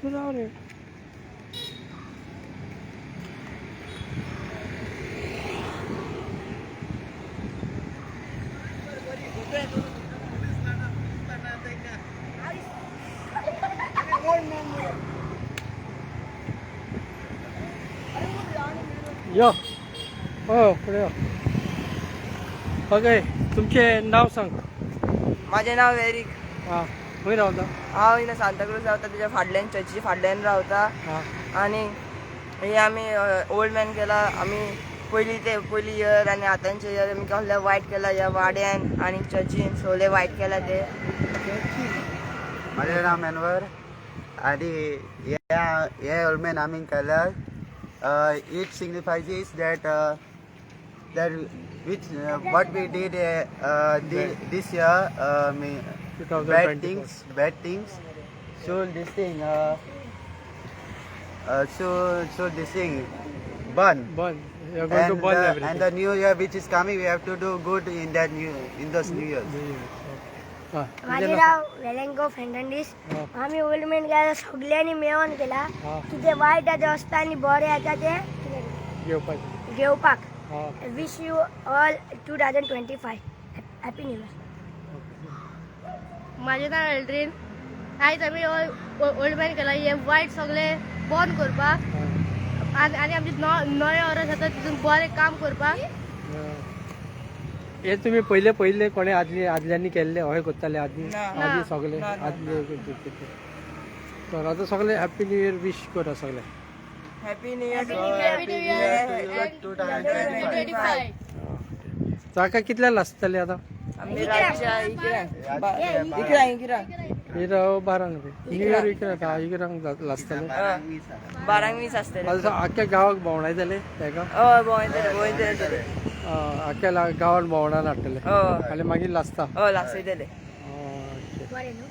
तू जाऊ रे. यो हो पुढे यो. ओके तुमचे नाव सांग. माझे नाव एरिक. हां खंय रावता. हांव हिना सांताक्रूज रावता, तेच्या फाटल्यान चर्ची फाटल्यान रावता. हां आनी हे आमी ओल्ड मॅन केला. आमी पयली इयर आनी आतांचे इयर आमी कसले वायट केला ह्या वाड्यान आनी चर्चीन सगळे वायट केला ते. माझे नाव मेनवर आणि हे ओल्ड मॅन आमी केला. It signifies that what we did this year, bad things. So this thing, so this thing, burn. You are going to burn everything. And the new year which is coming, we have to do good in those new years. माझे नाव वेलेंको फेर्नांडीस. आम्ही old man केला सगळ्यांनी मेळून केला. कितें वायट आसा असता आनी बरें आसा ते घेवपाक. Wish you all 2025 happy new year. माझे नाव एल्ड्रीन. आयज आमी ओल्ड मॅन केला हे वायट सगळे बंद करपाक आनी आमचे नवे वर्स जाता तितून बरें काम करपाक. हे तुम्ही पहिले कोणे आदल्यांनी केल्ले हय करताले आदी सगळे आदले. तर आता सगळे हॅपी न्यू इयर विश करा सगळे. Happy new year. जाका कितल्याला आसतले आता. आमी रातच्या इकरांक इरा 12 न्यू इयर इकरांक लासतले. 12:20 आसतले. आख्या गावाक भोंवडायतले तेका. हय भोंवयतले. आख्या गांवान भोंवडान हाडटले आनी मागीर लासता. हय लासयतले. बरें न्हू.